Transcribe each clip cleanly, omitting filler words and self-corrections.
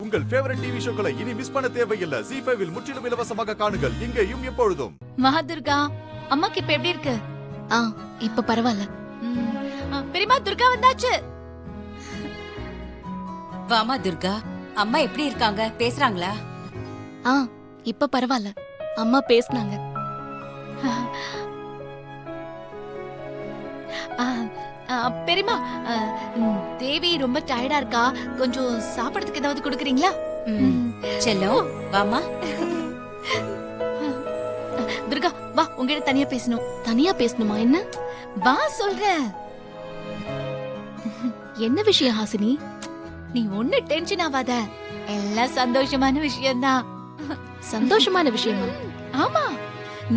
உங்கள் favourite TV ஷோக்களை இனி miss பண்ண தேவையில்லை. ZEE5 இல் முற்றிலும் இலவசமாக காணுங்கள். இங்கேயும் எப்பொழுதும். மகாதுர்கா, அம்மாக்கு இப்ப எப்படி இருக்கு? இப்ப பரவாயில்ல. பெரியமா, துர்கா வந்தாச்சு. வாமா துர்கா, அம்மா எப்படி இருக்காங்க? பேசுறாங்களா? இப்ப பரவாயில்ல. அம்மா பேசுனாங்க. பெரியமா, தேவி ரொம்ப டயர்டா இருக்கா. கொஞ்சம் சாப்பிடறதுக்கு ஏதாவது குடுக்குறீங்களா? செல்லம், வாமா. துர்கா, வா, உங்ககிட்ட தனியா பேசணும். தனியா பேசணுமா? என்ன? வா சொல்றேன். என்ன விஷயம் ஹாசினி? நீ ஒண்ணு டென்ஷன் ஆகாத, எல்லாம் சந்தோஷமான விஷயம்தான். சந்தோஷமான விஷயமா? ஆமா,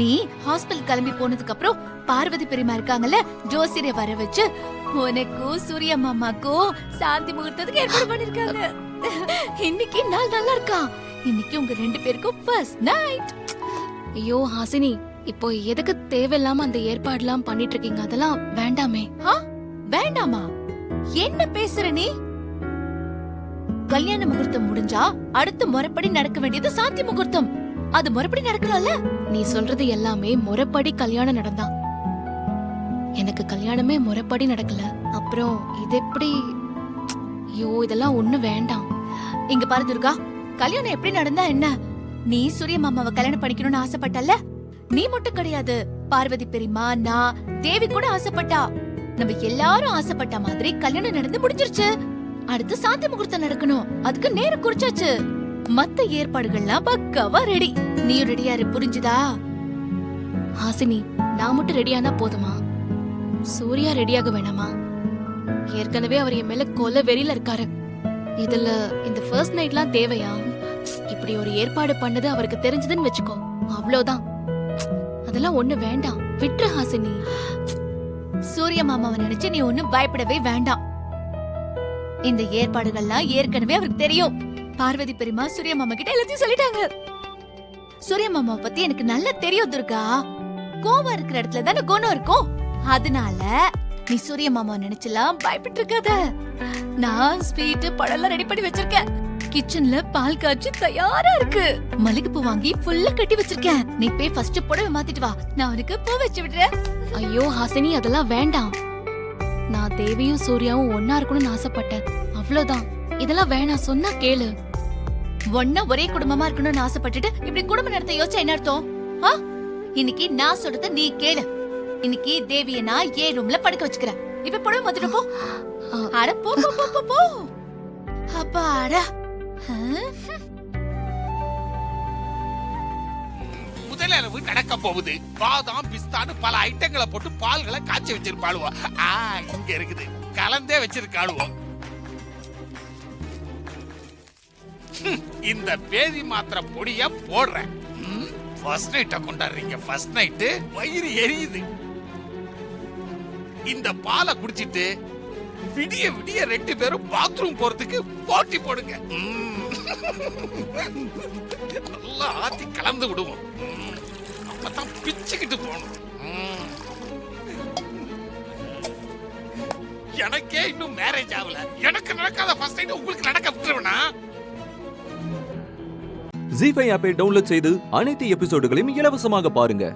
நீ ஹாஸ்பிடல் கிளம்பி போனதுக்கு அப்புறம் பார்வதி பெரியமா இருக்காங்கல்ல, ஜோசியரை வர வச்சு உனக்கும் சூரிய மாமாக்கும் சாந்தி முகூர்த்தத்துக்கு ஏற்பாடு பண்ணிருக்காங்க. இன்னைக்கு நாள் நல்லா இருக்கா. இன்னைக்கு உங்க 2 பேருக்கும் ஃபர்ஸ்ட் நைட். ஐயோ ஹாசினி, இப்போ எதுக்கு தேவையில்லாம அந்த ஏற்பாடுலாம் பண்ணிட்டு இருக்கீங்க? அதெல்லாம் வேண்டாமே. வேண்டாமா? என்ன பேசுற நீ? கல்யாண முகூர்த்தம் முடிஞ்சா அடுத்த முறைப்படி நடக்க வேண்டியது சாந்தி முகூர்த்தம். அது முறைப்படி நடக்கலாம்ல? நீ சொல்றது எல்லாமே முறைப்படி கல்யாணம் நடந்தா. எனக்கு கல்யாணமே முறைப்படி நடக்கல. அப்புறம் இது எப்படி? ஐயோ, இதெல்லாம் ஒண்ணு வேண்டாம். இங்க பாரு துர்கா, கல்யாணம் எப்படி நடந்தா என்ன? நீ சூரிய மாமாவை கல்யாணம் பண்ணிக்கணும்னு ஆசைப்பட்டல? நீ மட்டும் கிடையாது, பார்வதி பெரியமா, நான், தேவி கூட ஆசைப்பட்டா. நம்ம எல்லாரும் ஆசைப்பட்ட மாதிரி கல்யாணம் நடந்து முடிஞ்சிருச்சு. அடுத்து சாந்தி முகூர்த்தம் நடக்கணும். அதுக்கு நேரம் குறிச்சாச்சு. மத்த ஏற்பாடுகள்லாம் பக்காவா ரெடி. நீயும் ரெடியா இரு, புரிஞ்சுதா? ஹாசினி, நான் மட்டும் ரெடியானா போதுமா? சூர்யா ரெடியாக வேணாமா? ஏற்கனவே அவர் என் மேல கொலை வெறியில இருக்காரு. இதுல இந்த ஃபர்ஸ்ட் நைட்லாம் தேவையா? இப்படி ஒரு ஏற்பாடு பண்ணது அவருக்கு தெரிஞ்சதுன்னு வெச்சுக்கோ, அவ்வளவுதான். அதெல்லாம் ஒண்ணு வேண்டாம், விட்டுரு ஹாசினி. சூரிய மாமாவை நினைச்சு நீ ஒண்ணும் பயப்படவே வேண்டாம். இந்த ஏற்பாடுகள்லாம் ஏற்கனவே அவருக்கு தெரியும். பார்வதி பெரியமா சூரிய மாமா கிட்ட எல்லாத்தையும் சொல்லிட்டாங்க. சூரிய மாமாவை பத்தி எனக்கு நல்லா தெரியும் துர்கா. கோவம் இருக்கிற இடத்துல தானே குணம் இருக்கும். அதனால நீ சூரிய மாமா நினைச்சலாம் பயப்பட்டு இருக்காத. நான் ஸ்வீட் பழம்லாம் ரெடி பண்ணி வச்சிருக்கேன். கிச்சன்ல பால் காய்ச்சி தயாரா இருக்கு. மல்லிகைப்பூ வாங்கி ஃபுல்லா கட்டி வச்சிருக்கேன். நீ போய் ஃபர்ஸ்ட் புடவை மாத்திட்டு வா, நான் உனக்கு பூ வச்சு விடுறேன். ஐயோ ஹாசினி, அதெல்லாம் வேண்டாம். நான் தேவியும் சூர்யாவும் ஒன்னா இருக்கணும்னு ஆசைப்பட்டேன், அவ்வளவுதான். இதெல்லாம் வேணாம், சொன்னா கேளு. ஒன்னா ஒரே குடும்பமா இருக்கணும்னு ஆசைப்பட்டுட்டு இப்படி குடும்ப நடத்த யோசிச்சா என்ன அர்த்தம்? இன்னைக்கு நான் சொல்றத நீ கேளு. இன்னைக்கு தேவிய நான் ஏன் ரூம்ல படுக்க வச்சுக்கிறேன். இப்ப புடவை மாத்திட்டு போ. அட போ போ போ போ. அப்பாடா. முதலளவு நடக்க போகுது. பாதாம் பிஸ்தான்னு பல ஐட்டங்களை போட்டு பால்களை காய்ச்சி வச்சிருப்பாளுவோ. இங்க இருக்குது, கலந்தே வச்சிருக்காளுவோ. இந்த பேதி மாத்திர பொடிய போடுறேன். ஃபர்ஸ்ட் நைட்ட கொண்டாடுறீங்க. ஃபர்ஸ்ட் நைட்டு வயிறு எரியுது. இந்த பாலை குடிச்சிட்டு விடிய விடிய 2 பேரும் பாத்ரூம் போறதுக்கு போட்டி போடுங்க. நல்லா ஆத்தி கலந்து விடுவோம். அப்பதான் பிச்சுக்கிட்டு போகணும். எனக்கே இன்னும் மேரேஜ் ஆகல. எனக்கு நடக்காத ஃபர்ஸ்ட் நைட் உங்களுக்கு நடக்க விட்டுருவனா? ZEE5 ஆப்பை டவுன்லோட் செய்து அனைத்து எபிசோடுகளையும் இலவசமாக பாருங்க.